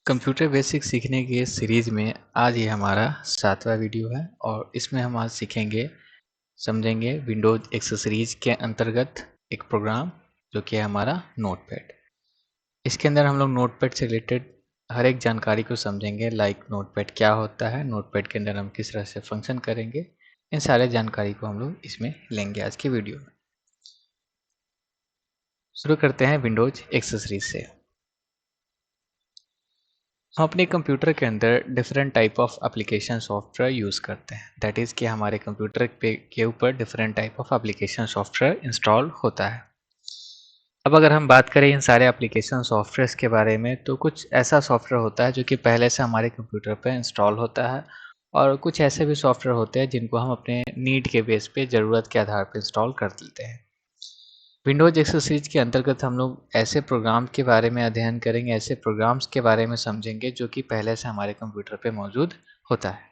Computer basic सीखने की इस सीरीज़ में आज ये हमारा 7वां वीडियो है और इसमें हम आज सीखेंगे, समझेंगे विंडोज़ एक्सेसरीज़ के अंतर्गत एक प्रोग्राम जो कि है हमारा नोटपैड। इसके अंदर हम लोग नोटपैड से रिलेटेड हर एक जानकारी को समझेंगे, लाइक नोटपैड क्या होता है, नोटपैड के अंदर हम किस तरह से फंक्शन करेंगे, इन सारे जानकारी को हम लोग इसमें लेंगे आज के वीडियो में। शुरू करते हैं विंडोज़ एक्सेसरीज़ से। हम अपने कंप्यूटर के अंदर different type of application software use करते हैं। दैट इज़ कि हमारे कंप्यूटर पे के ऊपर different type of application software install होता है। अब अगर हम बात करें इन सारे एप्लीकेशन सॉफ्टवेयर्स के बारे में, तो कुछ ऐसा सॉफ्टवेयर होता है जो कि पहले से हमारे कंप्यूटर पे इंस्टॉल होता है और कुछ ऐसे भी सॉफ्टवेयर होते हैं जिनको हम अपने नीड के बेस पे, ज़रूरत के आधार पर इंस्टॉल कर लेते हैं। विंडोज एक्सेसरीज के अंतर्गत हम लोग ऐसे प्रोग्राम के बारे में अध्ययन करेंगे, ऐसे प्रोग्राम्स के बारे में समझेंगे जो कि पहले से हमारे कंप्यूटर पे मौजूद होता है।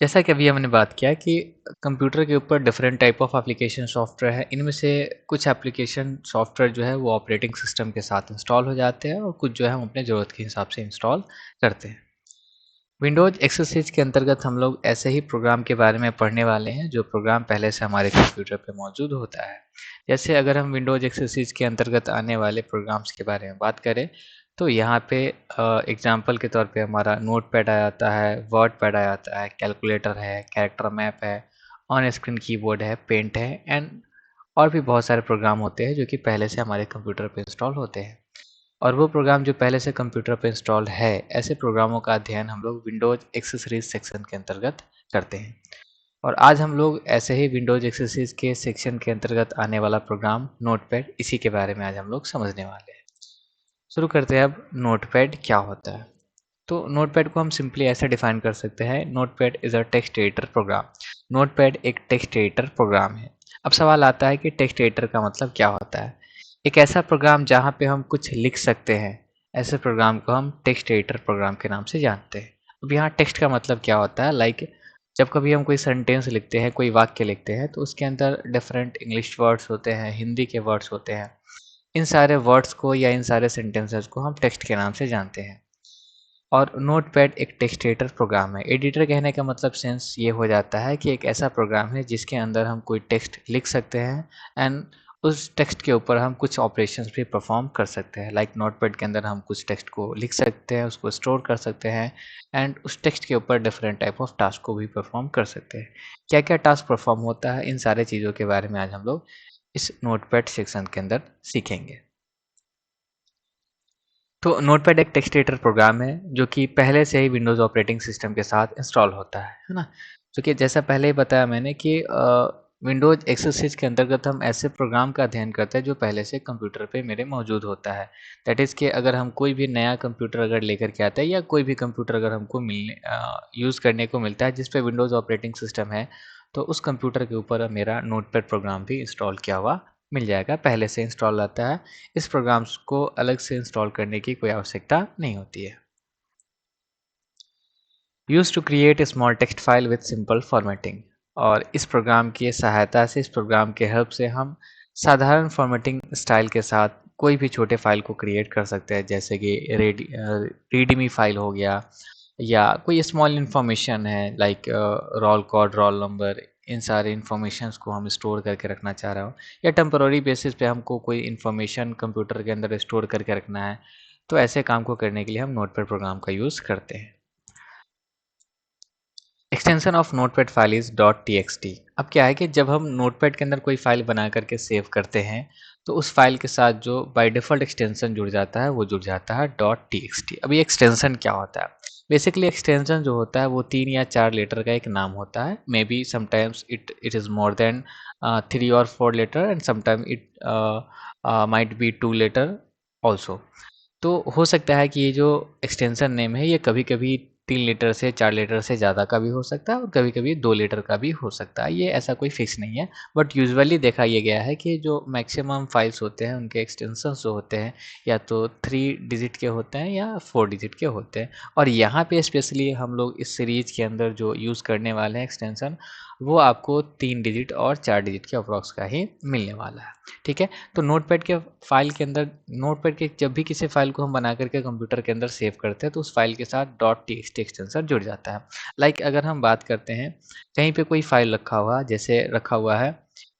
जैसा कि अभी हमने बात किया कि कंप्यूटर के ऊपर different type of application software है। इनमें से कुछ एप्लीकेशन सॉफ्टवेयर जो है वो ऑपरेटिंग सिस्टम के साथ इंस्टॉल हो जाते हैं और कुछ जो है हम अपने ज़रूरत के हिसाब से इंस्टॉल करते हैं। विंडोज एक्सेसरीज के अंतर्गत हम लोग ऐसे ही प्रोग्राम के बारे में पढ़ने वाले हैं जो प्रोग्राम पहले से हमारे कंप्यूटर पे मौजूद होता है। जैसे अगर हम विंडोज एक्सेसरीज के अंतर्गत आने वाले प्रोग्राम्स के बारे में बात करें, तो यहाँ पे एग्जांपल के तौर पे हमारा नोटपैड आ जाता है, वर्ड पैड आ जाता है, कैलकुलेटर है, कैरेक्टर मैप है, ऑन स्क्रीन कीबोर्ड है, पेंट है एंड और भी बहुत सारे प्रोग्राम होते हैं जो कि पहले से हमारे कंप्यूटर पे इंस्टॉल होते हैं। और वो प्रोग्राम जो पहले से कंप्यूटर पे इंस्टॉल है, ऐसे प्रोग्रामों का अध्ययन हम लोग विंडोज एक्सेसरीज सेक्शन के अंतर्गत करते हैं। और आज हम लोग ऐसे ही विंडोज एक्सेसरीज के सेक्शन के अंतर्गत आने वाला प्रोग्राम नोटपैड, इसी के बारे में आज हम लोग समझने वाले हैं। शुरू करते हैं। अब नोटपैड क्या होता है? तो नोटपैड को हम सिंपली ऐसे डिफाइन कर सकते हैं, Notepad is a text editor program. Notepad एक टेक्स्ट एडिटर प्रोग्राम है। अब सवाल आता है कि टेक्स्ट एडिटर का मतलब क्या होता है? एक ऐसा प्रोग्राम जहाँ पे हम कुछ लिख सकते हैं, ऐसे प्रोग्राम को हम टेक्स्ट एडिटर प्रोग्राम के नाम से जानते हैं। अब यहाँ टेक्स्ट का मतलब क्या होता है? लाइक जब कभी हम कोई सेंटेंस लिखते हैं, कोई वाक्य लिखते हैं, तो उसके अंदर डिफरेंट इंग्लिश वर्ड्स होते हैं, हिंदी के वर्ड्स होते हैं। इन सारे वर्ड्स को या इन सारे सेंटेंसेस को हम टेक्स्ट के नाम से जानते हैं। और नोटपैड एक टेक्स्ट एडिटर प्रोग्राम है। एडिटर कहने का मतलब सेंस ये हो जाता है कि एक ऐसा प्रोग्राम है जिसके अंदर हम कोई टेक्स्ट लिख सकते हैं एंड उस टेक्स्ट के ऊपर हम कुछ ऑपरेशंस भी परफॉर्म कर सकते हैं। लाइक नोटपैड के अंदर हम कुछ टेक्स्ट को लिख सकते हैं, उसको स्टोर कर सकते हैं एंड उस टेक्स्ट के ऊपर डिफरेंट टाइप ऑफ टास्क को भी परफॉर्म कर सकते हैं। क्या क्या टास्क परफॉर्म होता है, इन सारे चीज़ों के बारे में आज हम लोग इस नोटपैड सेक्शन के अंदर सीखेंगे। तो नोटपैड एक टेक्स्ट एडिटर प्रोग्राम है जो कि पहले से ही विंडोज़ ऑपरेटिंग सिस्टम के साथ इंस्टॉल होता है ना? तो कि जैसा पहले ही बताया मैंने कि विंडोज़ एक्सेसरीज के अंतर्गत हम ऐसे प्रोग्राम का अध्ययन करते हैं जो पहले से कंप्यूटर पे मेरे मौजूद होता है। दैट इज़ कि अगर हम कोई भी नया कंप्यूटर अगर लेकर के आते हैं या कोई भी कंप्यूटर अगर हमको यूज़ करने को मिलता है जिस पे विंडोज़ ऑपरेटिंग सिस्टम है, तो उस कंप्यूटर के ऊपर मेरा नोटपैड प्रोग्राम भी इंस्टॉल किया हुआ मिल जाएगा, पहले से इंस्टॉल रहता है। इस प्रोग्राम्स को अलग से इंस्टॉल करने की कोई आवश्यकता नहीं होती है। Use to create a small text file with simple formatting. और इस प्रोग्राम की सहायता से, इस प्रोग्राम के हेल्प से हम साधारण फॉर्मेटिंग स्टाइल के साथ कोई भी छोटे फाइल को क्रिएट कर सकते हैं, जैसे कि रीडमी फाइल हो गया या कोई स्मॉल इन्फॉर्मेशन है like roll code, roll number, इन सारे इन्फॉर्मेशंस को हम स्टोर करके रखना चाह रहे हो या टेम्पररी बेसिस पे हमको कोई इन्फॉर्मेशन कंप्यूटर के अंदर स्टोर करके रखना है, तो ऐसे काम को करने के लिए हम नोटपैड प्रोग्राम का यूज़ करते हैं। Extension of notepad file is .txt। अब क्या है कि जब हम नोटपैड के अंदर कोई फाइल बना करके सेव करते हैं, तो उस फाइल के साथ जो बाय डिफ़ॉल्ट एक्सटेंशन जुड़ जाता है वो जुड़ जाता है .txt। अब ये एक्सटेंशन क्या होता है? बेसिकली एक्सटेंशन जो होता है वो 3 या 4 लेटर का एक नाम होता है। May be sometimes it is more than 3 और 4 letter and sometime it might be 2 letter also. तो हो सकता है कि ये जो एक्सटेंशन नेम है ये कभी-कभी 3 लीटर से 4 लीटर से ज़्यादा का भी हो सकता है और कभी-कभी 2 लीटर का भी हो सकता है। ये ऐसा कोई फिक्स नहीं है, बट यूजुअली देखा ये गया है कि जो मैक्सिमम फाइल्स होते हैं उनके एक्सटेंशंस जो होते हैं या तो 3 डिजिट के होते हैं या 4 डिजिट के होते हैं। और यहाँ पे स्पेशली हम लोग इस सीरीज़ के अंदर जो यूज़ करने वाले हैं एक्सटेंशन, वो आपको 3 डिजिट और 4 डिजिट के अप्रॉक्स का ही मिलने वाला है। ठीक है, तो नोटपैड के फाइल के अंदर, नोटपैड के जब भी किसी फाइल को हम बना करके कंप्यूटर के अंदर सेव करते हैं तो उस फाइल के साथ डॉट टीएक्सटी एक्सटेंशन जुड़ जाता है। लाइक अगर हम बात करते हैं, कहीं पे कोई फाइल रखा हुआ, जैसे रखा हुआ है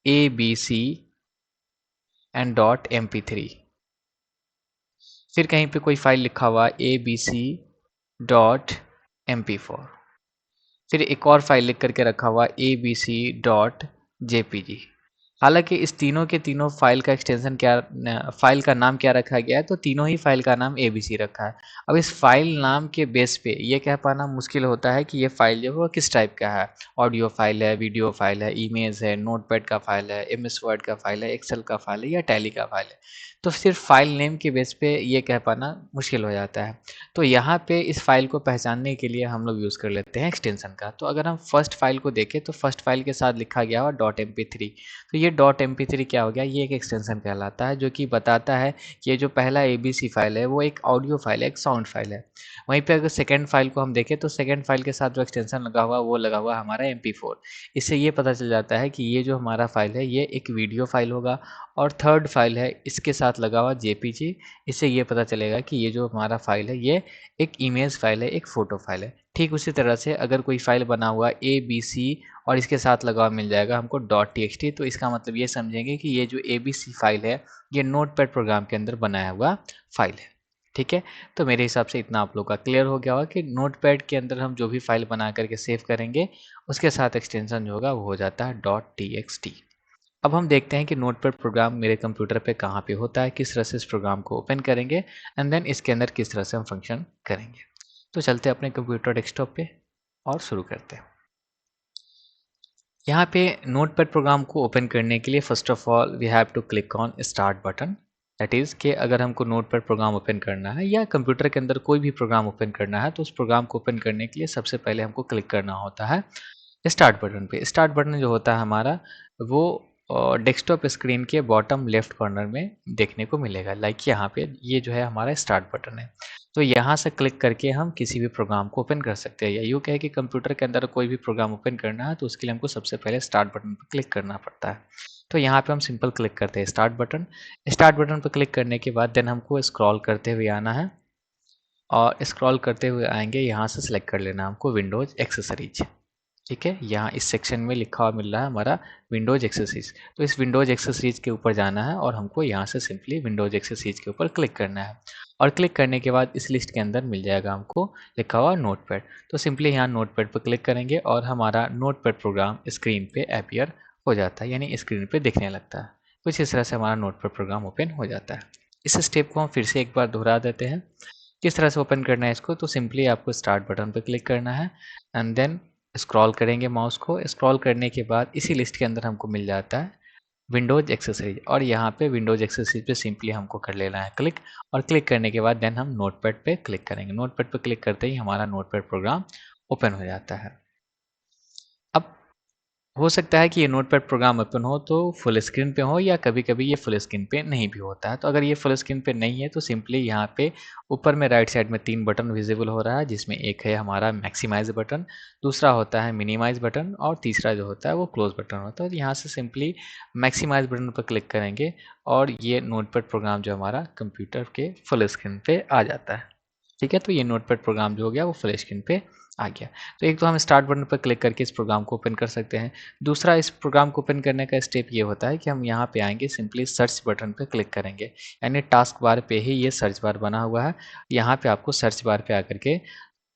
ABC एंड डॉट MP3, फिर कहीं पे कोई फाइल लिखा हुआ ABC डॉट MP4, फिर एक और फाइल लिख करके रखा हुआ ABC डॉट JPG। हालांकि इस तीनों के तीनों फाइल का एक्सटेंशन क्या, फाइल का नाम क्या रखा गया है, तो तीनों ही फाइल का नाम ABC रखा है। अब इस फाइल नाम के बेस पे ये कह पाना मुश्किल होता है कि ये फाइल जो है वो किस टाइप का है। ऑडियो फाइल है, वीडियो फाइल है, इमेज है, नोटपैड का फाइल है, MS वर्ड का फाइल है, एक्सेल का फाइल है या टैली का फाइल है। तो सिर्फ फाइल नेम के बेस पे ये कह पाना मुश्किल हो जाता है। तो यहाँ पे इस फाइल को पहचानने के लिए हम लोग यूज़ कर लेते हैं एक्सटेंशन का। तो अगर हम फर्स्ट फाइल को देखें तो फर्स्ट फाइल के साथ लिखा गया हुआ डॉट MP3, तो ये डॉट MP3 क्या हो गया, ये एक एक्सटेंशन कहलाता है जो कि बताता है कि ये जो पहला ABC फाइल है वो एक ऑडियो फाइल है, एक साउंड फाइल है। वहीं पे अगर सेकेंड फाइल को हम देखें तो सेकेंड फाइल के साथ जो एक्सटेंशन लगा हुआ वो लगा हुआ हमारा MP4। इससे ये पता चल जाता है कि ये जो हमारा फाइल है ये एक वीडियो फाइल होगा। और थर्ड फाइल है इसके साथ लगा हुआ JPG, इससे ये पता चलेगा कि ये जो हमारा फाइल है ये एक इमेज फाइल है, एक फ़ोटो फाइल है। ठीक उसी तरह से अगर कोई फाइल बना हुआ ABC और इसके साथ लगा हुआ मिल जाएगा हमको डॉट TXT, तो इसका मतलब ये समझेंगे कि ये जो ABC फाइल है ये नोटपैड प्रोग्राम के अंदर बनाया हुआ फाइल है। ठीक है, तो मेरे हिसाब से इतना आप लोग का क्लियर हो गया होगा कि नोटपैड के अंदर हम जो भी फाइल बना करके सेव करेंगे उसके साथ एक्सटेंशन जो होगा वो हो जाता है डॉट TXT। अब हम देखते हैं कि नोटपैड प्रोग्राम मेरे कंप्यूटर पे कहाँ पे होता है, किस तरह से इस प्रोग्राम को ओपन करेंगे एंड देन इसके अंदर किस तरह से हम फंक्शन करेंगे। तो चलते हैं अपने कंप्यूटर डेस्कटॉप पे और शुरू करते हैं। यहाँ पे नोटपैड प्रोग्राम को ओपन करने के लिए first of all we have to click on start button. That is कि अगर हमको नोटपैड प्रोग्राम ओपन करना है या कंप्यूटर के अंदर कोई भी प्रोग्राम ओपन करना है तो उस प्रोग्राम को ओपन करने के लिए सबसे पहले हमको क्लिक करना होता है स्टार्ट बटन पे। स्टार्ट बटन जो होता है हमारा वो डेस्कटॉप स्क्रीन के बॉटम लेफ्ट कॉर्नर में देखने को मिलेगा। लाइक यहाँ पे ये जो है हमारा स्टार्ट बटन है। तो यहाँ से क्लिक करके हम किसी भी प्रोग्राम को ओपन कर सकते हैं, या यूँ कहे कि कंप्यूटर के अंदर कोई भी प्रोग्राम ओपन करना है तो उसके लिए हमको सबसे पहले स्टार्ट बटन पर क्लिक करना पड़ता है। तो यहाँ पे हम सिंपल क्लिक करते हैं स्टार्ट बटन। स्टार्ट बटन पर क्लिक करने के बाद देन हमको स्क्रॉल करते हुए आना है, और स्क्रॉल करते हुए आएंगे यहाँ से सिलेक्ट कर लेना हमको विंडोज़ एक्सेसरीज। ठीक है, यहाँ इस सेक्शन में लिखा हुआ मिल रहा है हमारा विंडोज़ एक्सेसरीज। तो इस विंडोज़ एक्सेसरीज के ऊपर जाना है और हमको यहाँ से सिंपली विंडोज़ एक्सेसरीज के ऊपर क्लिक करना है। और क्लिक करने के बाद इस लिस्ट के अंदर मिल जाएगा हमको लिखा हुआ नोटपैड। तो सिंपली यहाँ नोटपैड पर क्लिक करेंगे और हमारा नोटपैड प्रोग्राम स्क्रीन पे अपीयर हो जाता है, यानी स्क्रीन पे दिखने लगता है। कुछ इस तरह से हमारा नोटपैड प्रोग्राम ओपन हो जाता है। इस स्टेप को हम फिर से एक बार दोहरा देते हैं। किस तरह से ओपन करना है इसको, तो सिंपली आपको स्टार्ट बटन पर क्लिक करना है एंड देन स्क्रॉल करेंगे माउस को। स्क्रॉल करने के बाद इसी लिस्ट के अंदर हमको मिल जाता है विंडोज़ एक्सेसरीज, और यहाँ पे विंडोज़ एक्सेसरीज पे सिंपली हमको कर लेना है क्लिक। और क्लिक करने के बाद देन हम नोटपैड पे क्लिक करेंगे। नोटपैड पे क्लिक करते ही हमारा नोटपैड प्रोग्राम ओपन हो जाता है। अब हो सकता है कि ये नोटपैड प्रोग्राम ओपन हो तो फुल स्क्रीन पे हो, या कभी कभी ये फुल स्क्रीन पे नहीं भी होता है। तो अगर ये फुल स्क्रीन पे नहीं है तो सिंपली यहाँ पे ऊपर में राइट साइड में 3 बटन विजिबल हो रहा है, जिसमें एक है हमारा मैक्सिमाइज बटन, दूसरा होता है मिनिमाइज बटन, और तीसरा जो होता है वो क्लोज बटन होता है। तो यहाँ से सिंपली मैक्सिमाइज बटन पर क्लिक करेंगे और ये नोटपैड प्रोग्राम जो हमारा कंप्यूटर के फुल स्क्रीन पे आ जाता है। ठीक है, तो ये नोटपैड प्रोग्राम जो हो गया वो फुल स्क्रीन पे आ गया। तो एक तो हम स्टार्ट बटन पर क्लिक करके इस प्रोग्राम को ओपन कर सकते हैं। दूसरा, इस प्रोग्राम को ओपन करने का स्टेप ये होता है कि हम यहाँ पे आएंगे, सिंपली सर्च बटन पर क्लिक करेंगे, यानी टास्क बार पे ही ये सर्च बार बना हुआ है। यहाँ पे आपको सर्च बार पे आकर के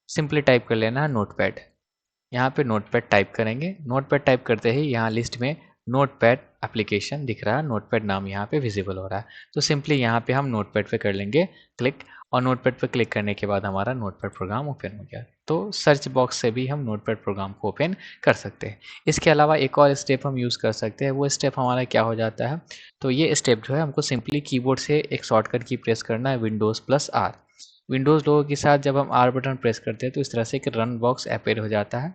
सिंपली टाइप कर लेना है नोटपैड। यहाँ पे नोटपैड टाइप करेंगे। नोटपैड टाइप करते ही यहाँ लिस्ट में नोटपैड एप्लीकेशन दिख रहा है, नोटपैड नाम यहाँ पे विजिबल हो रहा है। तो सिंपली यहाँ पे हम नोटपैड पे कर लेंगे क्लिक, और नोटपैड पे क्लिक करने के बाद हमारा नोटपैड प्रोग्राम ओपन हो गया। तो सर्च बॉक्स से भी हम नोटपैड प्रोग्राम को ओपन कर सकते हैं। इसके अलावा एक और स्टेप हम यूज़ कर सकते हैं। वो स्टेप हमारा क्या हो जाता है, तो ये स्टेप जो है हमको सिंपली कीबोर्ड से एक शॉर्टकट की प्रेस करना है, विंडोज़+R। विंडोज़ लोगों के साथ जब हम R बटन प्रेस करते हैं तो इस तरह से एक रन बॉक्स अपीयर हो जाता है।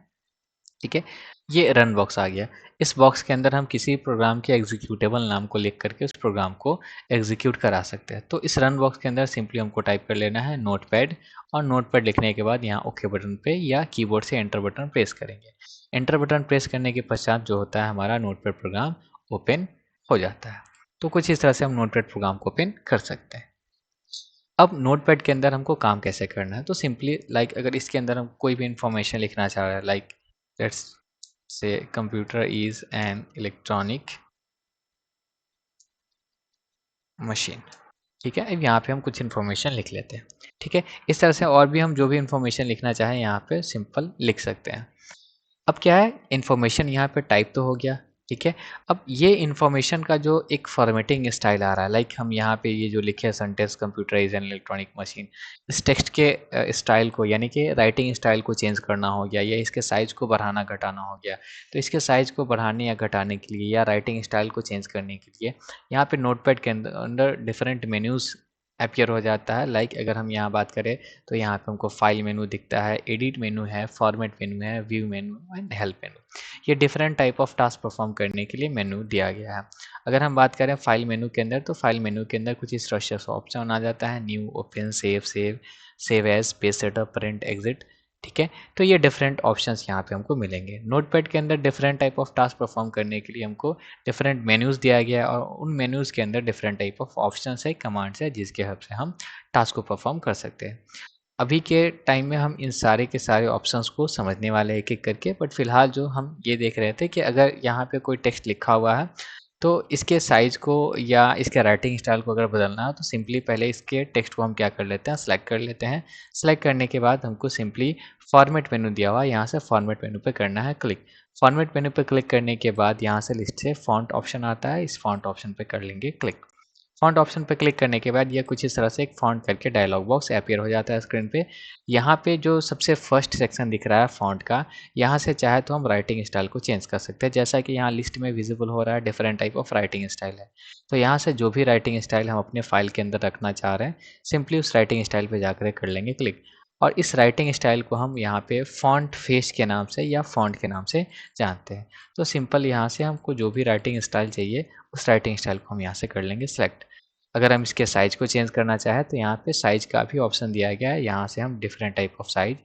ठीक है। ये रन बॉक्स आ गया। इस बॉक्स के अंदर हम किसी प्रोग्राम के एग्जीक्यूटेबल नाम को लिख करके उस प्रोग्राम को एग्जीक्यूट करा सकते हैं। तो इस रन बॉक्स के अंदर सिंपली हमको टाइप कर लेना है नोटपैड, और नोटपैड लिखने के बाद यहाँ ओके बटन पे या कीबोर्ड से एंटर बटन प्रेस करेंगे। एंटर बटन प्रेस करने के पश्चात जो होता है हमारा नोटपैड प्रोग्राम ओपन हो जाता है। तो कुछ इस तरह से हम नोटपैड प्रोग्राम को ओपन कर सकते हैं। अब नोटपैड के अंदर हमको काम कैसे करना है, तो सिंपली अगर इसके अंदर हम कोई भी इंफॉर्मेशन लिखना चाह रहे हैं, let's say computer is an electronic machine. ठीक है, अब यहाँ पे हम कुछ इन्फॉर्मेशन लिख लेते हैं। ठीक है, इस तरह से और भी हम जो भी इन्फॉर्मेशन लिखना चाहें यहाँ पे सिंपल लिख सकते हैं। अब क्या है, इन्फॉर्मेशन यहाँ पे टाइप तो हो गया। ठीक है, अब ये इन्फॉर्मेशन का जो एक फॉर्मेटिंग स्टाइल आ रहा है, हम यहाँ पे ये जो लिखे है sentence computer is an electronic machine, इस टेक्स्ट के स्टाइल को यानी कि राइटिंग स्टाइल को चेंज करना हो गया, या इसके साइज को बढ़ाना घटाना हो गया। तो इसके साइज को बढ़ाने या घटाने के लिए या राइटिंग स्टाइल को चेंज करने के लिए यहाँ पे नोटपैड के अंदर डिफरेंट मेन्यूज़ अपीयर हो जाता है। अगर हम यहाँ बात करें तो यहाँ पे हमको फाइल मेनू दिखता है, एडिट मेनू है, फॉर्मेट मेनू है, view menu and help menu. ये different type of task perform करने के लिए मेनू दिया गया है। अगर हम बात करें फाइल मेनू के अंदर, तो फाइल मेनू के अंदर कुछ इस तरह से ऑप्शन आ जाता है, new, open, save as, page setup, print, exit. ठीक है, तो ये डिफरेंट ऑप्शंस यहाँ पे हमको मिलेंगे। नोटपैड के अंदर different type of task perform करने के लिए हमको डिफरेंट मेन्यूज़ दिया गया है, और उन मेन्यूज़ के अंदर डिफरेंट टाइप ऑफ ऑप्शंस है, कमांड्स है, जिसके हेल्प से हम टास्क को परफॉर्म कर सकते हैं। अभी के टाइम में हम इन सारे के सारे ऑप्शंस को समझने वाले हैं एक-एक करके, बट फिलहाल जो हम ये देख रहे थे कि अगर यहाँ पे कोई टेक्स्ट लिखा हुआ है, तो इसके साइज़ को या इसके राइटिंग स्टाइल को अगर बदलना है, तो सिंपली पहले इसके टेक्स्ट को हम क्या कर लेते हैं, सेलेक्ट कर लेते हैं। सेलेक्ट करने के बाद हमको सिंपली फॉर्मेट मेनू दिया हुआ है, यहाँ से फॉर्मेट मेनू पे करना है क्लिक। फॉर्मेट मेनू पे क्लिक करने के बाद यहाँ से लिस्ट से फॉन्ट ऑप्शन आता है, इस फॉन्ट ऑप्शन पे कर लेंगे क्लिक। फॉन्ट ऑप्शन पर क्लिक करने के बाद ये कुछ इस तरह से एक फॉन्ट करके डायलॉग बॉक्स अपीयर हो जाता है स्क्रीन पे। यहाँ पे जो सबसे फर्स्ट सेक्शन दिख रहा है फॉन्ट का, यहाँ से चाहे तो हम राइटिंग स्टाइल को चेंज कर सकते हैं। जैसा कि यहाँ लिस्ट में विजिबल हो रहा है, different type of writing style है। तो यहाँ से जो भी राइटिंग स्टाइल हम अपने फाइल के अंदर रखना चाह रहे हैं, सिंपली उस राइटिंग स्टाइल पर जाकर कर लेंगे क्लिक। और इस राइटिंग स्टाइल को हम यहाँ पे फॉन्ट फेस के नाम से या फॉन्ट के नाम से जानते हैं। तो सिंपल यहाँ से हमको जो भी राइटिंग स्टाइल चाहिए, उस राइटिंग स्टाइल को हम यहाँ से कर लेंगे सेलेक्ट। अगर हम इसके साइज़ को चेंज करना चाहें, तो यहाँ पे साइज़ का भी ऑप्शन दिया गया है, यहाँ से हम different type of size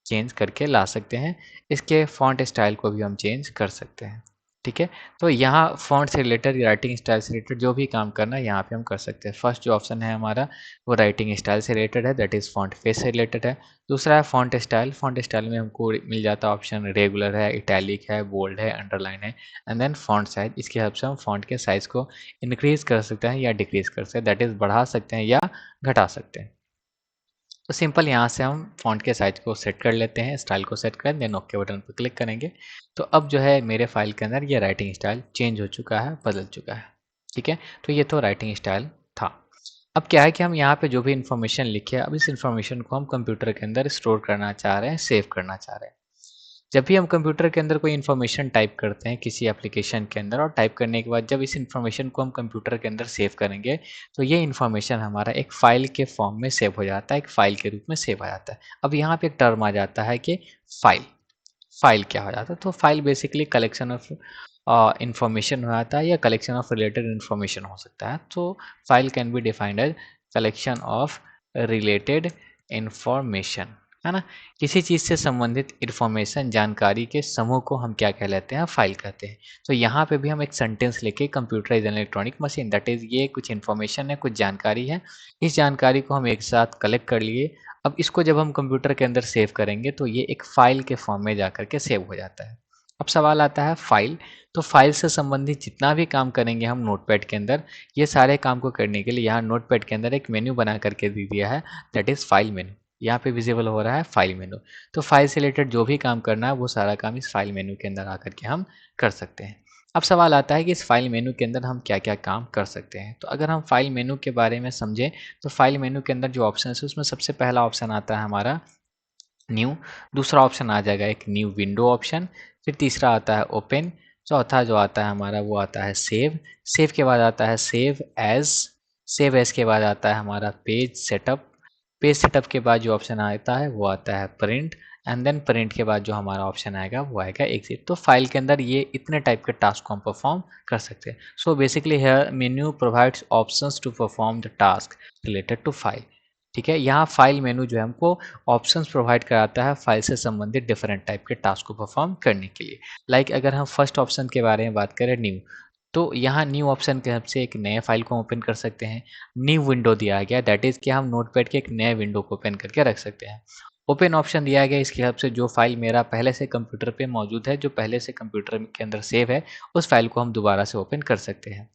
change करके ला सकते हैं। इसके फ़ॉन्ट स्टाइल को भी हम चेंज कर सकते हैं। ठीक है, तो यहाँ फ़ॉन्ट से रिलेटेड, राइटिंग स्टाइल से रिलेटेड जो भी काम करना है यहाँ पे हम कर सकते हैं। फर्स्ट जो ऑप्शन है हमारा, वो राइटिंग स्टाइल से रिलेटेड है, दैट इज़ फ़ॉन्ट फेस से रिलेटेड है। दूसरा है फ़ॉन्ट स्टाइल। फ़ॉन्ट स्टाइल में हमको मिल जाता है ऑप्शन रेगुलर है, इटैलिक है, बोल्ड है, अंडरलाइन है, एंड देन फ़ॉन्ट साइज़। इसकी हेल्प से हम फ़ॉन्ट के साइज़ को इंक्रीज़ कर सकते हैं या डिक्रीज़ कर सकते हैं, दैट इज़ बढ़ा सकते हैं या घटा सकते हैं। तो सिंपल यहाँ से हम फ़ॉन्ट के साइज़ को सेट कर लेते हैं, स्टाइल को सेट कर देन ओके बटन पर क्लिक करेंगे। तो अब जो है मेरे फाइल के अंदर ये राइटिंग स्टाइल चेंज हो चुका है, बदल चुका है। ठीक है, तो ये तो राइटिंग स्टाइल था। अब क्या है कि हम यहाँ पे जो भी इन्फॉर्मेशन लिखे, अब इस इन्फॉर्मेशन को हम कंप्यूटर के अंदर स्टोर करना चाह रहे हैं, सेव करना चाह रहे हैं। जब भी हम कंप्यूटर के अंदर कोई इन्फॉर्मेशन टाइप करते हैं किसी एप्लीकेशन के अंदर, और टाइप करने के बाद जब इस इन्फॉर्मेशन को हम कंप्यूटर के अंदर सेव करेंगे, तो ये इन्फॉर्मेशन हमारा एक फ़ाइल के फॉर्म में सेव हो जाता है, एक फ़ाइल के रूप में सेव आ जाता है। अब यहाँ पे एक टर्म आ जाता है कि फ़ाइल। फ़ाइल क्या हो जाता है? तो file basically collection of information हो जाता है, या कलेक्शन ऑफ रिलेटेड इन्फॉर्मेशन हो सकता है। तो file can be defined as collection of related information, है ना? किसी चीज़ से संबंधित इन्फॉर्मेशन, जानकारी के समूह को हम क्या कह लेते हैं? फाइल कहते हैं। तो यहाँ पे भी हम एक सेंटेंस लिखे, computer is an electronic machine, that is ये कुछ इन्फॉर्मेशन है, कुछ जानकारी है। इस जानकारी को हम एक साथ कलेक्ट कर लिए। अब इसको जब हम कंप्यूटर के अंदर सेव करेंगे, तो ये एक फ़ाइल के फॉर्म में जाकर के सेव हो जाता है। अब सवाल आता है फ़ाइल, तो फ़ाइल से संबंधित जितना भी काम करेंगे हम नोटपैड के अंदर, ये सारे काम को करने के लिए यहाँ नोटपैड के अंदर एक मेन्यू बना करके दे दिया है, दैट इज़ फाइल मेन्यू। यहाँ पे विजिबल हो रहा है फाइल मेनू। तो फाइल से रिलेटेड जो भी काम करना है, वो सारा काम इस फाइल मेनू के अंदर आकर के हम कर सकते हैं। अब सवाल आता है कि इस फाइल मेनू के अंदर हम क्या क्या काम कर सकते हैं। तो अगर हम फाइल मेनू के बारे में समझें, तो फाइल मेनू के अंदर जो ऑप्शन है, उसमें सबसे पहला ऑप्शन आता है हमारा न्यू। दूसरा ऑप्शन आ जाएगा एक न्यू विंडो ऑप्शन। फिर तीसरा आता है ओपन। चौथा जो आता है हमारा, वो आता है सेव। सेव के बाद आता है सेव एज। सेव एज के बाद आता है हमारा पेज सेटअप। पेज सेटअप के बाद जो ऑप्शन आता है, वो आता है प्रिंट। एंड देन प्रिंट के बाद जो हमारा ऑप्शन आएगा वो आएगा एग्जिट। तो फाइल के अंदर ये इतने टाइप के टास्क को हम परफॉर्म कर सकते हैं। So basically here menu provides options to perform the task related to file. ठीक है, यहाँ फाइल मेनू जो है हमको ऑप्शंस प्रोवाइड कराता है फाइल से संबंधित डिफरेंट टाइप के टास्क को परफॉर्म करने के लिए। लाइक अगर हम फर्स्ट ऑप्शन के बारे में बात करें न्यू, तो यहाँ न्यू ऑप्शन के हेल्प से एक नए फाइल को ओपन कर सकते हैं। न्यू विंडो दिया गया, दैट इज़ कि हम नोटपैड के एक नए विंडो को ओपन करके रख सकते हैं। ओपन ऑप्शन दिया गया, इसकी हेल्प से जो फाइल मेरा पहले से कंप्यूटर पे मौजूद है, जो पहले से कंप्यूटर के अंदर सेव है, उस फाइल को हम दोबारा से ओपन कर सकते हैं।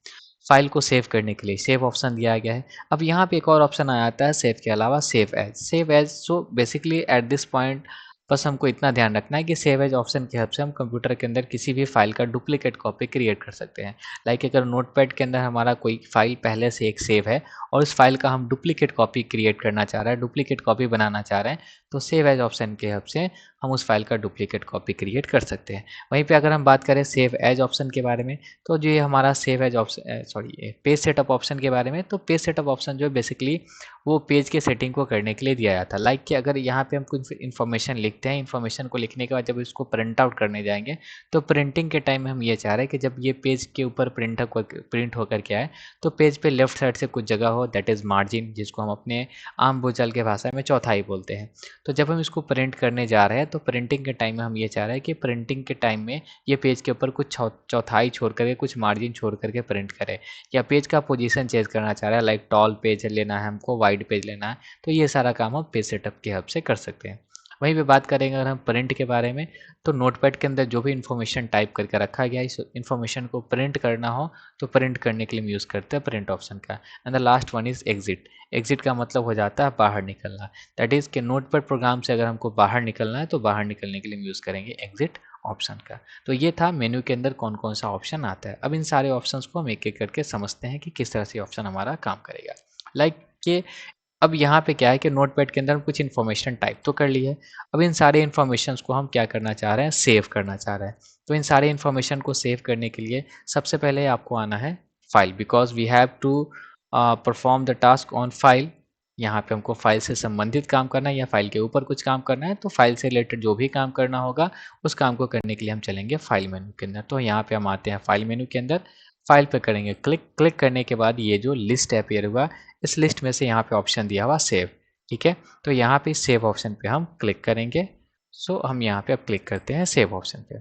फाइल को सेव करने के लिए सेव ऑप्शन दिया गया है। अब यहाँ पे एक और ऑप्शन आ जाता है सेव के अलावा, save as. Save as, so basically at this point बस हमको इतना ध्यान रखना है कि सेव एज ऑप्शन की हेल्प से हम कंप्यूटर के अंदर किसी भी फाइल का डुप्लीकेट कॉपी क्रिएट कर सकते हैं। लाइक अगर नोटपैड के अंदर हमारा कोई फाइल पहले से एक सेव है और उस फाइल का हम डुप्लीकेट कॉपी क्रिएट करना चाह रहे हैं, डुप्लीकेट कॉपी बनाना चाह रहे हैं, तो सेव एज ऑप्शन की हेल्प से हम उस फाइल का डुप्लीकेट कॉपी क्रिएट कर सकते हैं। वहीं पे अगर हम बात करें सेव एज ऑप्शन के बारे में, तो जो ये हमारा save as option, sorry, page setup option के बारे में, तो पेज सेटअप ऑप्शन जो है बेसिकली वो पेज के सेटिंग को करने के लिए दिया जाता है। लाइक कि अगर यहाँ पे हम कुछ इन्फॉर्मेशन लिखते हैं, इन्फॉर्मेशन को लिखने के बाद जब इसको प्रिंट आउट करने जाएंगे, तो प्रिंटिंग के टाइम में हम ये चाह रहे हैं कि जब ये पेज के ऊपर प्रिंट होकर के आए, तो पेज पे लेफ्ट साइड से कुछ जगह हो, दैट इज़ मार्जिन, जिसको हम अपने आम बोलचाल के भाषा में चौथाई बोलते हैं। तो जब हम इसको प्रिंट करने जा रहे हैं, तो प्रिंटिंग के टाइम में हम ये चाह रहे हैं कि प्रिंटिंग के टाइम में ये पेज के ऊपर कुछ चौथाई छोड़ करके, कुछ मार्जिन छोड़ करके प्रिंट करे, या पेज का पोजीशन चेंज करना चाह रहे हैं, लाइक टॉल पेज लेना है हमको, वाइड पेज लेना है, तो ये सारा काम हम पेज सेटअप की हेल्प से कर सकते हैं। वहीं पे बात करेंगे अगर हम प्रिंट के बारे में, तो नोटपैड के अंदर जो भी इन्फॉर्मेशन टाइप करके रखा गया, इस इन्फॉर्मेशन को प्रिंट करना हो तो प्रिंट करने के लिए हम यूज़ करते हैं प्रिंट ऑप्शन का। And the last one is exit. Exit का मतलब हो जाता है बाहर निकलना, दैट इज़ कि नोटपैड प्रोग्राम से अगर हमको बाहर निकलना है, तो बाहर निकलने के लिए हम यूज़ करेंगे एग्जिट ऑप्शन का। तो ये था मेन्यू के अंदर कौन कौन सा ऑप्शन आता है। अब इन सारे ऑप्शंस को हम एक एक करके समझते हैं कि किस तरह से ऑप्शन हमारा काम करेगा। लाइक कि अब यहाँ पे क्या है कि नोटपैड के अंदर हम कुछ इन्फॉर्मेशन टाइप तो कर ली है। अब इन सारे इन्फॉर्मेशंस को हम क्या करना चाह रहे हैं, सेव करना चाह रहे हैं। तो इन सारे इन्फॉर्मेशन को सेव करने के लिए सबसे पहले आपको आना है file, because we have to perform the task on file. यहाँ पे हमको फाइल से संबंधित काम करना है या फाइल के ऊपर कुछ काम करना है, तो फाइल से रिलेटेड जो भी काम करना होगा, उस काम को करने के लिए हम चलेंगे फाइल मेनू के अंदर। तो यहाँ पे हम आते हैं फाइल मेनू के अंदर, फाइल पे करेंगे क्लिक। क्लिक करने के बाद ये जो लिस्ट अपीयर हुआ, इस लिस्ट में से यहाँ पे ऑप्शन दिया हुआ सेव। ठीक है, तो यहाँ पे सेव ऑप्शन पे हम क्लिक करेंगे। सो हम यहाँ पे अब क्लिक करते हैं सेव ऑप्शन पे।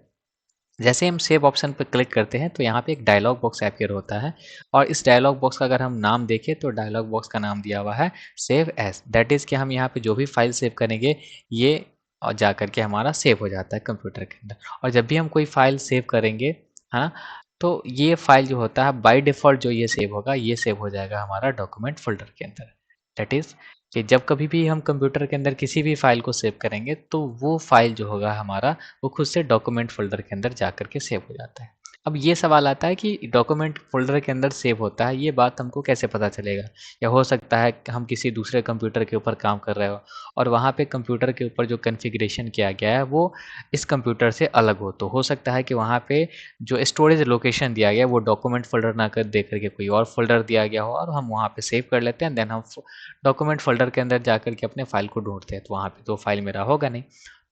जैसे हम सेव ऑप्शन पर क्लिक करते हैं, तो यहाँ पे एक डायलॉग बॉक्स अपीयर होता है, और इस डायलॉग बॉक्स का अगर हम नाम देखें, तो डायलॉग बॉक्स का नाम दिया हुआ है सेव एज। दैट इज़ कि हम यहाँ पे जो भी फाइल सेव करेंगे, ये और जा करके हमारा सेव हो जाता है कंप्यूटर के अंदर। और जब भी हम कोई फाइल सेव करेंगे, है ना, तो ये फाइल जो होता है बाय डिफ़ॉल्ट जो ये सेव होगा, ये सेव हो जाएगा हमारा डॉक्यूमेंट फ़ोल्डर के अंदर। दैट इज़ कि जब कभी भी हम कंप्यूटर के अंदर किसी भी फाइल को सेव करेंगे, तो वो फाइल जो होगा हमारा, वो खुद से डॉक्यूमेंट फ़ोल्डर के अंदर जा कर के सेव हो जाता है। अब ये सवाल आता है कि डॉक्यूमेंट फ़ोल्डर के अंदर सेव होता है, ये बात हमको कैसे पता चलेगा? या हो सकता है कि हम किसी दूसरे कंप्यूटर के ऊपर काम कर रहे हो, और वहाँ पे कंप्यूटर के ऊपर जो कॉन्फ़िगरेशन किया गया है, वो इस कंप्यूटर से अलग हो। तो हो सकता है कि वहाँ पे जो स्टोरेज लोकेशन दिया गया है, वो डॉक्यूमेंट फ़ोल्डर ना कर दे करके कोई और फ़ोल्डर दिया गया हो, और हम वहाँ पे सेव कर लेते हैं। देन हम डॉक्यूमेंट फ़ोल्डर के अंदर जा कर के अपने फ़ाइल को ढूँढते हैं, तो वहाँ पे तो फ़ाइल मेरा होगा नहीं।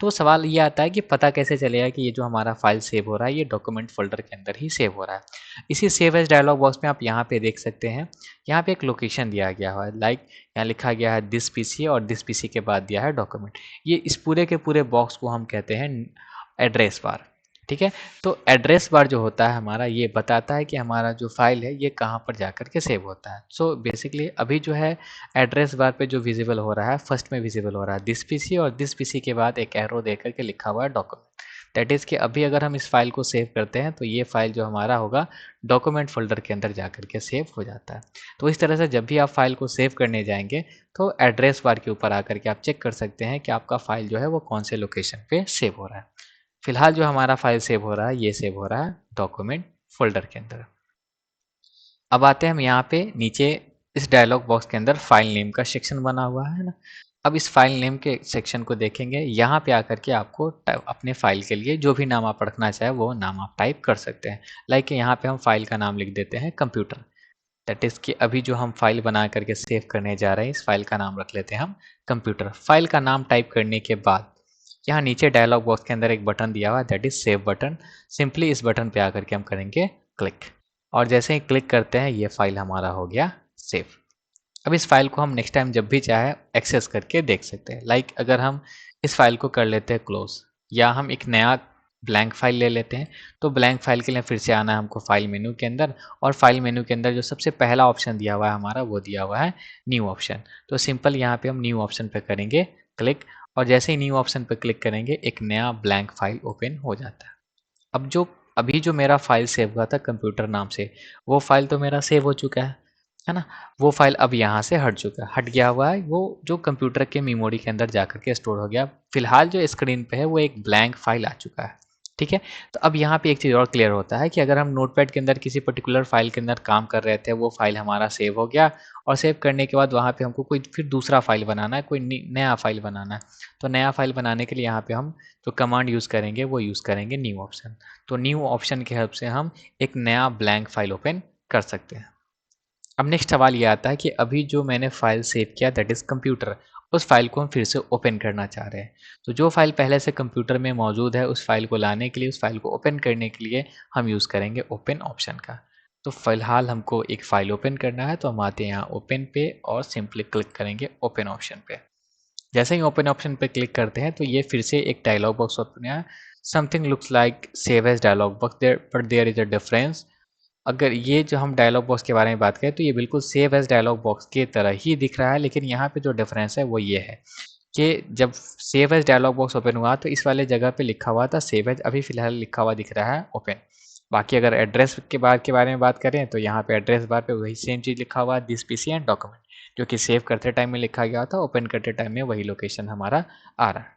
तो सवाल ये आता है कि पता कैसे चलेगा कि ये जो हमारा फ़ाइल सेव हो रहा है, ये डॉक्यूमेंट फ़ोल्डर के अंदर ही सेव हो रहा है। इसी सेव एज़ डायलॉग बॉक्स में आप यहाँ पे देख सकते हैं, यहाँ पे एक लोकेशन दिया गया है, लाइक यहाँ लिखा गया है दिस पीसी, और दिस पीसी के बाद दिया है डॉक्यूमेंट। ये इस पूरे के पूरे बॉक्स को हम कहते हैं एड्रेस बार। ठीक है, तो एड्रेस बार जो होता है हमारा, ये बताता है कि हमारा जो फाइल है, ये कहाँ पर जाकर के सेव होता है। सो बेसिकली अभी जो है एड्रेस बार पे जो विजिबल हो रहा है, फर्स्ट में विजिबल हो रहा है दिस पीसी, और दिस पीसी के बाद एक एरो दे करके लिखा हुआ है डॉक्यूमेंट। दैट इज़ कि अभी अगर हम इस फाइल को सेव करते हैं, तो ये फाइल जो हमारा होगा, डॉक्यूमेंट फोल्डर के अंदर जा करके सेव हो जाता है। तो इस तरह से जब भी आप फाइल को सेव करने जाएंगे, तो एड्रेस बार के ऊपर आकर के आप चेक कर सकते हैं कि आपका फाइल जो है वो कौन से लोकेशन पे सेव हो रहा है। फिलहाल जो हमारा फाइल सेव हो रहा है, ये सेव हो रहा है डॉक्यूमेंट फोल्डर के अंदर। अब आते हैं हम यहाँ पे नीचे, इस डायलॉग बॉक्स के अंदर फाइल नेम का सेक्शन बना हुआ है ना। अब इस फाइल नेम के सेक्शन को देखेंगे, यहाँ पे आकर के आपको अपने फाइल के लिए जो भी नाम आप रखना चाहे, वो नाम आप टाइप कर सकते हैं। लाइक यहाँ पे हम फाइल का नाम लिख देते हैं कंप्यूटर। दैट इज़ कि अभी जो हम फाइल बना करके सेव करने जा रहे हैं, इस फाइल का नाम रख लेते हैं हम कंप्यूटर। फाइल का नाम टाइप करने के बाद यहाँ नीचे डायलॉग बॉक्स के अंदर एक बटन दिया हुआ है, that is save button. Simply इस बटन पे आकर के हम करेंगे क्लिक, और जैसे ही क्लिक करते हैं ये फाइल हमारा हो गया सेव। अब इस फाइल को हम नेक्स्ट टाइम जब भी चाहे एक्सेस करके देख सकते हैं। लाइक अगर हम इस फाइल को कर लेते हैं क्लोज, या हम एक नया ब्लैंक फाइल ले लेते हैं, तो ब्लैंक फाइल के लिए फिर से आना है हमको फाइल मेनू के अंदर, और फाइल मेनू के अंदर जो सबसे पहला ऑप्शन दिया हुआ है हमारा, वो दिया हुआ है न्यू ऑप्शन। तो सिंपल यहाँ पे हम न्यू ऑप्शन पे करेंगे क्लिक, और जैसे ही न्यू ऑप्शन पे क्लिक करेंगे एक नया ब्लैंक फाइल ओपन हो जाता है। अब जो अभी जो मेरा फाइल सेव हुआ था कंप्यूटर नाम से, वो फाइल तो मेरा सेव हो चुका है ना। वो फाइल अब यहाँ से हट चुका है, हट गया हुआ है, वो जो कंप्यूटर के मेमोरी के अंदर जा करके स्टोर हो गया। फिलहाल जो स्क्रीन पे है वो एक ब्लैंक फाइल आ चुका है, ठीक है। तो अब यहाँ पे एक चीज़ और क्लियर होता है कि अगर हम नोटपैड के अंदर किसी पर्टिकुलर फाइल के अंदर काम कर रहे थे, वो फाइल हमारा सेव हो गया, और सेव करने के बाद वहाँ पे हमको कोई फिर दूसरा फाइल बनाना है, कोई नया फाइल बनाना है। तो नया फाइल बनाने के लिए यहाँ पे हम जो कमांड यूज़ करेंगे वो यूज़ करेंगे न्यू ऑप्शन। तो न्यू ऑप्शन की हेल्प से हम एक नया ब्लैंक फाइल ओपन कर सकते हैं। अब नेक्स्ट सवाल ये आता है कि अभी जो मैंने फाइल सेव किया दैट इज़ कंप्यूटर, उस फाइल को हम फिर से ओपन करना चाह रहे हैं। तो जो फाइल पहले से कंप्यूटर में मौजूद है, उस फाइल को लाने के लिए, उस फाइल को ओपन करने के लिए हम यूज़ करेंगे ओपन ऑप्शन का। तो फिलहाल हमको एक फाइल ओपन करना है, तो हम आते हैं यहाँ ओपन पे और सिंपली क्लिक करेंगे ओपन ऑप्शन पे। जैसे ही ओपन ऑप्शन पे क्लिक करते हैं तो ये फिर से एक डायलॉग बॉक्स ओपन है। Something looks like save as dialog box there, but there is a difference. अगर ये जो हम डायलॉग बॉक्स के बारे में बात करें तो ये बिल्कुल सेव एज डायलॉग बॉक्स की तरह ही दिख रहा है, लेकिन यहाँ पे जो डिफरेंस है वो ये है कि जब save as dialog box open हुआ तो इस वाले जगह पे लिखा हुआ था सेव एज, अभी फिलहाल लिखा हुआ दिख रहा है ओपन। बाकी अगर एड्रेस के बारे में बात करें तो यहाँ पे एड्रेस बार पे वही सेम चीज़ लिखा हुआ है, दिस पीसी एंड डॉक्यूमेंट, जो कि सेव करते टाइम में लिखा गया था, ओपन करते टाइम में वही लोकेशन हमारा आ रहा है।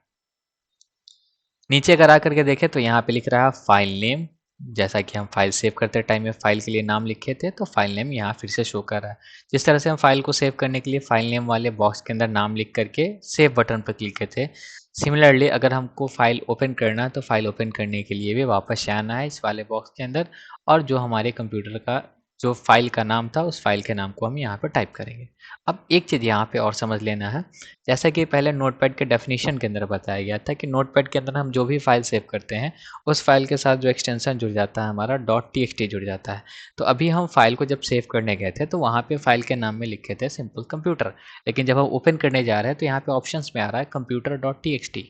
नीचे अगर आकर के देखें तो यहाँ पे लिख रहा है फाइल नेम, जैसा कि हम फाइल सेव करते टाइम में फाइल के लिए नाम लिखे थे, तो फाइल नेम यहाँ फिर से शो कर रहा है। जिस तरह से हम फाइल को सेव करने के लिए फाइल नेम वाले बॉक्स के अंदर नाम लिख करके सेव बटन पर क्लिक किए थे, सिमिलरली अगर हमको फाइल ओपन करना है तो फाइल ओपन करने के लिए भी वापस आना है इस वाले बॉक्स के अंदर, और जो हमारे कंप्यूटर का जो फाइल का नाम था उस फाइल के नाम को हम यहाँ पर टाइप करेंगे। अब एक चीज़ यहाँ पे और समझ लेना है, जैसा कि पहले नोटपैड के डेफिनेशन के अंदर बताया गया था कि नोटपैड के अंदर हम जो भी फाइल सेव करते हैं उस फाइल के साथ जो एक्सटेंशन जुड़ जाता है हमारा .txt जुड़ जाता है। तो अभी हम फाइल को जब सेव करने गए थे तो वहाँ पे फाइल के नाम में लिखे थे सिंपल कंप्यूटर, लेकिन जब हम ओपन करने जा रहे हैं तो यहाँ पे ऑप्शंस में आ रहा है computer.txt,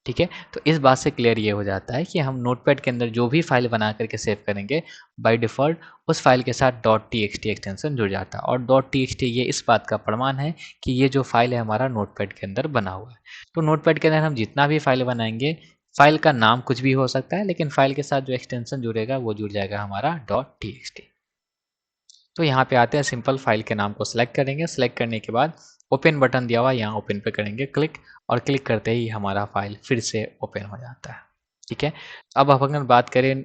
ठीक है। तो इस बात से क्लियर ये हो जाता है कि हम नोटपैड के अंदर जो भी फाइल बना करके सेव करेंगे बाय डिफ़ॉल्ट उस फाइल के साथ .txt एक्सटेंशन जुड़ जाता है, और .txt ये इस बात का प्रमाण है कि ये जो फाइल है हमारा नोटपैड के अंदर बना हुआ है। तो नोटपैड के अंदर हम जितना भी फाइल बनाएंगे, फाइल का नाम कुछ भी हो सकता है, लेकिन फाइल के साथ जो एक्सटेंशन जुड़ेगा वो जुड़ जाएगा हमारा .txt। तो यहाँ पे आते हैं, सिंपल फाइल के नाम को सिलेक्ट करेंगे, सिलेक्ट करने के बाद ओपन बटन दिया हुआ है, यहाँ ओपन पे करेंगे क्लिक, और क्लिक करते ही हमारा फाइल फिर से ओपन हो जाता है, ठीक है। अब अगर बात करें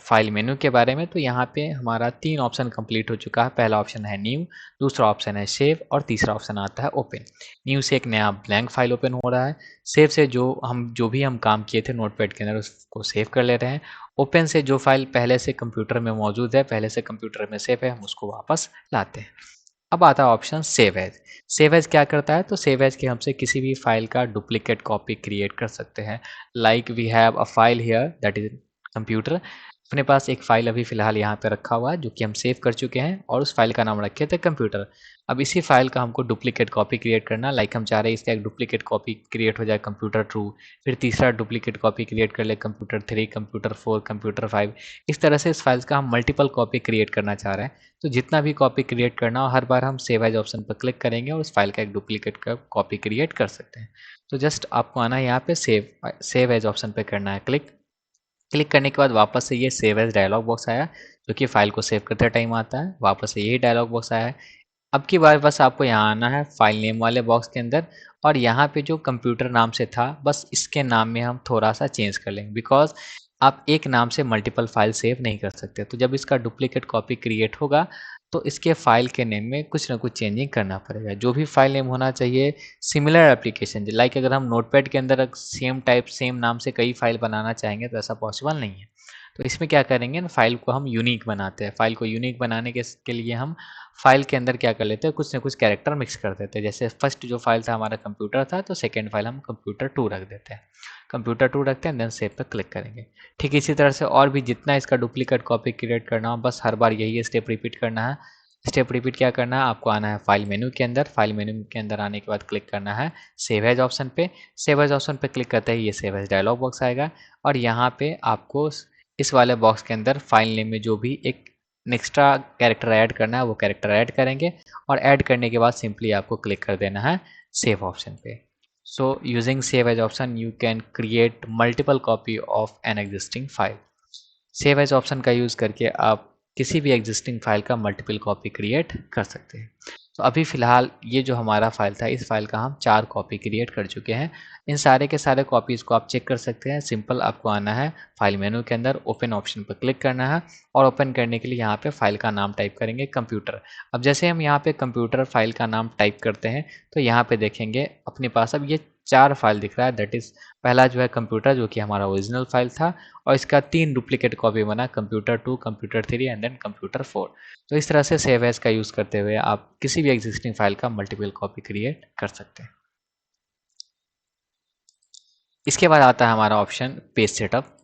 फाइल मेनू के बारे में, तो यहाँ पे हमारा 3 ऑप्शन कंप्लीट हो चुका है। पहला ऑप्शन है न्यू, दूसरा ऑप्शन है सेव, और तीसरा ऑप्शन आता है ओपन। न्यू से एक नया ब्लैंक फाइल ओपन हो रहा है, सेव से जो भी हम काम किए थे नोटपैड के अंदर उसको सेव कर ले रहे हैं, ओपन से जो फाइल पहले से कंप्यूटर में मौजूद है, पहले से कंप्यूटर में सेव है, हम उसको वापस लाते हैं। अब आता है option save as. Save as क्या करता है, तो सेव एज के हमसे किसी भी फाइल का डुप्लीकेट कॉपी क्रिएट कर सकते हैं। Like we have a file here that is computer, अपने पास एक फ़ाइल अभी फ़िलहाल यहाँ पे रखा हुआ है जो कि हम सेव कर चुके हैं, और उस फाइल का नाम रखे थे कंप्यूटर। अब इसी फाइल का हमको डुप्लीकेट कॉपी क्रिएट करना, लाइक हम चाह रहे हैं इसका एक डुप्लीकेट कॉपी क्रिएट हो जाए कंप्यूटर 2, फिर तीसरा डुप्लीकेट कॉपी क्रिएट कर ले कंप्यूटर 3, कंप्यूटर 4, कंप्यूटर 5। इस तरह से इस फाइल्स का हम मल्टीपल कॉपी क्रिएट करना चाह रहे हैं। तो जितना भी कॉपी क्रिएट करना हो, हर बार हम सेव एज ऑप्शन पर क्लिक करेंगे और उस फाइल का एक डुप्लीकेट का कॉपी क्रिएट कर सकते हैं। तो जस्ट आपको आना है यहाँ पे सेव एज ऑप्शन पर करना है क्लिक। क्लिक करने के बाद वापस से ये सेव एज डायलॉग बॉक्स आया, जो कि फाइल को सेव करते टाइम आता है। वापस से यही डायलॉग बॉक्स आया है। अब की बार बस आपको यहाँ आना है फाइल नेम वाले बॉक्स के अंदर, और यहाँ पे जो कंप्यूटर नाम से था बस इसके नाम में हम थोड़ा सा चेंज कर लेंगे, बिकॉज आप एक नाम से मल्टीपल फाइल सेव नहीं कर सकते। तो जब इसका डुप्लीकेट कॉपी क्रिएट होगा तो इसके फाइल के नेम में कुछ ना कुछ चेंजिंग करना पड़ेगा। जो भी फाइल नेम होना चाहिए सिमिलर एप्लीकेशन, लाइक अगर हम नोटपैड के अंदर सेम टाइप सेम नाम से कई फाइल बनाना चाहेंगे तो ऐसा पॉसिबल नहीं है। तो इसमें क्या करेंगे ना, फाइल को हम यूनिक बनाते हैं। फाइल को यूनिक बनाने के लिए हम फाइल के अंदर क्या कर लेते हैं, कुछ ना कुछ कैरेक्टर मिक्स कर देते हैं। जैसे फर्स्ट जो फाइल था हमारा कंप्यूटर था, तो सेकेंड फाइल हम कंप्यूटर 2 रख देते हैं। कंप्यूटर 2 रखते हैं, देन सेव पर क्लिक करेंगे। ठीक इसी तरह से और भी जितना इसका डुप्लीकेट कॉपी क्रिएट करना हो, बस हर बार यही स्टेप रिपीट करना है। स्टेप रिपीट क्या करना है, आपको आना है फाइल मेनू के अंदर। फाइल मेनू के अंदर आने के बाद क्लिक करना है सेव एज ऑप्शन पे। सेव एज ऑप्शन पे क्लिक करते ही ये सेव एज डायलॉग बॉक्स आएगा, और यहाँ पे आपको इस वाले बॉक्स के अंदर फाइल नेम में जो भी एक एक्स्ट्रा कैरेक्टर ऐड करना है वो कैरेक्टर ऐड करेंगे, और ऐड करने के बाद सिंपली आपको क्लिक कर देना है सेव ऑप्शन पे। So using save as option you can create multiple copy of an existing file. Save as option का यूज़ करके आप किसी भी एग्जिस्टिंग फाइल का मल्टीपल कॉपी क्रिएट कर सकते हैं। तो अभी फ़िलहाल ये जो हमारा फाइल था, इस फाइल का हम 4 कॉपी क्रिएट कर चुके हैं। इन सारे के सारे कॉपीज़ को आप चेक कर सकते हैं। सिंपल आपको आना है फाइल मेनू के अंदर, ओपन ऑप्शन पर क्लिक करना है, और ओपन करने के लिए यहाँ पे फाइल का नाम टाइप करेंगे कंप्यूटर। अब जैसे हम यहाँ पे कंप्यूटर फाइल का नाम टाइप करते हैं, तो यहाँ पे देखेंगे अपने पास अब ये 4 फाइल दिख रहा है। दैट इज़ पहला जो है कंप्यूटर, जो कि हमारा ओरिजिनल फाइल था, और इसका 3 डुप्लीकेट कॉपी बना, computer 2, computer 3 and then computer 4। तो इस तरह से सेव एज का यूज़ करते हुए आप किसी भी एग्जिस्टिंग फाइल का मल्टीपल कॉपी क्रिएट कर सकते हैं। इसके बाद आता है हमारा option page setup.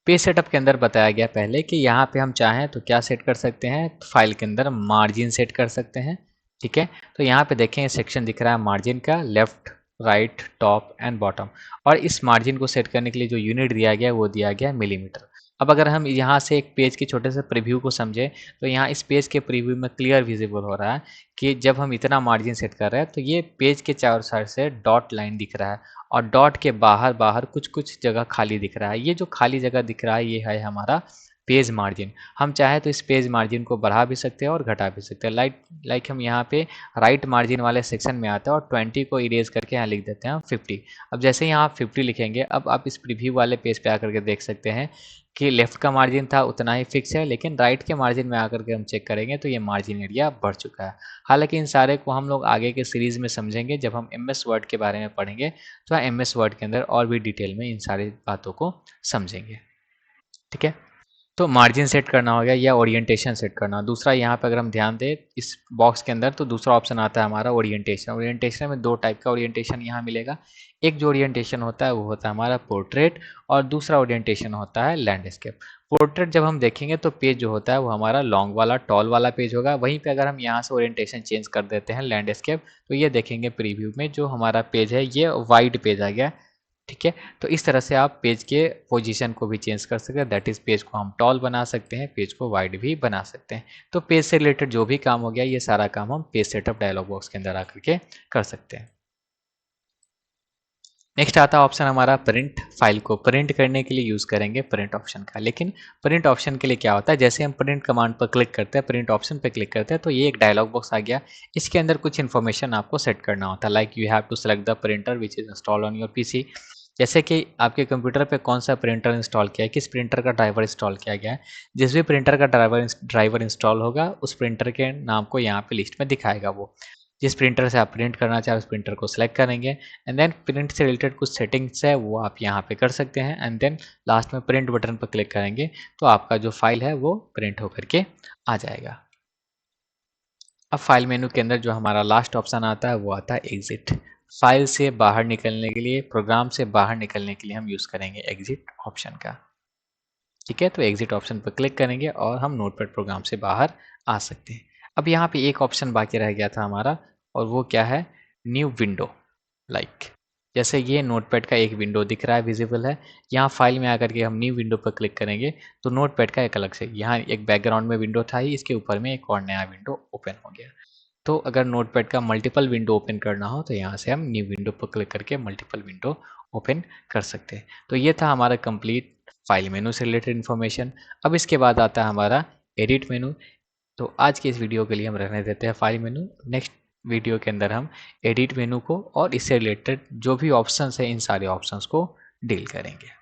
Page setup के अंदर बताया गया पहले कि यहाँ पे हम चाहें तो क्या सेट कर सकते हैं, तो फाइल के अंदर मार्जिन सेट कर सकते हैं। ठीक है, तो यहाँ पे देखें सेक्शन दिख रहा है मार्जिन का, left, right, top and bottom, और इस मार्जिन को सेट करने के लिए जो यूनिट दिया गया वो दिया गया मिलीमीटर। अब अगर हम यहाँ से एक पेज के छोटे से प्रीव्यू को समझें, तो यहाँ इस पेज के प्रीव्यू में क्लियर विजिबल हो रहा है कि जब हम इतना मार्जिन सेट कर रहे हैं तो ये पेज के चारों साइड से डॉट लाइन दिख रहा है, और डॉट के बाहर बाहर कुछ कुछ जगह खाली दिख रहा है। ये जो खाली जगह दिख रहा है ये है हमारा पेज मार्जिन। हम चाहे तो इस पेज मार्जिन को बढ़ा भी सकते हैं और घटा भी सकते हैं। लाइक हम यहाँ पे राइट मार्जिन वाले सेक्शन में आते हैं और 20 को इरेज करके यहाँ लिख देते हैं 50। अब जैसे ही यहाँ 50 लिखेंगे, अब आप इस प्रीव्यू वाले पेज पे आकर के देख सकते हैं कि लेफ्ट का मार्जिन था उतना ही फिक्स है, लेकिन राइट के मार्जिन में आकर के हम चेक करेंगे तो ये मार्जिन एरिया बढ़ चुका है। हालांकि इन सारे को हम लोग आगे के सीरीज़ में समझेंगे, जब हम MS वर्ड के बारे में पढ़ेंगे तो MS वर्ड के अंदर और भी डिटेल में इन सारी बातों को समझेंगे। ठीक है, तो मार्जिन सेट करना हो गया या ओरिएंटेशन सेट करना। दूसरा यहाँ पे अगर हम ध्यान दें इस बॉक्स के अंदर, तो दूसरा ऑप्शन आता है हमारा ओरिएंटेशन। ओरिएंटेशन में 2 टाइप का ओरिएंटेशन यहाँ मिलेगा। एक जो ओरिएंटेशन होता है वो होता है हमारा पोर्ट्रेट, और दूसरा ओरिएंटेशन होता है लैंडस्केप। पोर्ट्रेट जब हम देखेंगे तो पेज जो होता है वो हमारा लॉन्ग वाला टॉल वाला पेज होगा। वहीं पे अगर हम यहाँ से ओरिएंटेशन चेंज कर देते हैं लैंडस्केप, तो ये देखेंगे प्रीव्यू में जो हमारा पेज है ये वाइड पेज आ गया। ठीक है, तो इस तरह से आप पेज के पोजीशन को भी चेंज कर सकते हैं। दैट इज़ पेज को हम टॉल बना सकते हैं, पेज को वाइड भी बना सकते हैं। तो पेज से रिलेटेड जो भी काम हो गया ये सारा काम हम पेज सेटअप डायलॉग बॉक्स के अंदर आकर के कर सकते हैं। नेक्स्ट आता है ऑप्शन हमारा प्रिंट। फाइल को प्रिंट करने के लिए यूज़ करेंगे प्रिंट ऑप्शन का। लेकिन प्रिंट ऑप्शन के लिए क्या होता है, जैसे हम प्रिंट कमांड पर क्लिक करते हैं, प्रिंट ऑप्शन पर क्लिक करते हैं, तो ये एक डायलॉग बॉक्स आ गया। इसके अंदर कुछ इन्फॉर्मेशन आपको सेट करना होता है, like you have to select the printer which is install on your PC। जैसे कि आपके कंप्यूटर पे कौन सा प्रिंटर इंस्टॉल किया है, किस प्रिंटर का ड्राइवर इंस्टॉल किया गया है। जिस भी प्रिंटर का ड्राइवर इंस्टॉल होगा उस प्रिंटर के नाम को यहाँ पे लिस्ट में दिखाएगा। वो जिस प्रिंटर से आप प्रिंट करना चाहें उस प्रिंटर को सिलेक्ट करेंगे, एंड देन प्रिंट से रिलेटेड कुछ सेटिंग्स है वो आप यहाँ पे कर सकते हैं, एंड देन लास्ट में प्रिंट बटन पर क्लिक करेंगे तो आपका जो फाइल है वो प्रिंट होकर के आ जाएगा। अब फाइल मेनू के अंदर जो हमारा लास्ट ऑप्शन आता है वो आता है एग्जिट। फाइल से बाहर निकलने के लिए, प्रोग्राम से बाहर निकलने के लिए हम यूज़ करेंगे एग्जिट ऑप्शन का। ठीक है, तो एग्जिट ऑप्शन पर क्लिक करेंगे और हम नोटपैड प्रोग्राम से बाहर आ सकते हैं। अब यहाँ पे एक ऑप्शन बाकी रह गया था हमारा, और वो क्या है, न्यू विंडो। लाइक जैसे ये नोटपैड का एक विंडो दिख रहा है, विजिबल है। यहाँ फाइल में आकर के हम न्यू विंडो पर क्लिक करेंगे तो नोटपैड का एक अलग से, यहाँ एक बैकग्राउंड में विंडो था ही, इसके ऊपर में एक और नया विंडो ओपन हो गया। तो अगर नोटपैड का मल्टीपल विंडो ओपन करना हो तो यहाँ से हम न्यू विंडो पर क्लिक करके मल्टीपल विंडो ओपन कर सकते हैं। तो ये था हमारा कंप्लीट फाइल मेनू से रिलेटेड इन्फॉर्मेशन। अब इसके बाद आता है हमारा एडिट मेनू। तो आज के इस वीडियो के लिए हम रहने देते हैं फाइल मेनू। नेक्स्ट वीडियो के अंदर हम एडिट मेनू को और इससे रिलेटेड जो भी ऑप्शंस है इन सारे ऑप्शंस को डील करेंगे।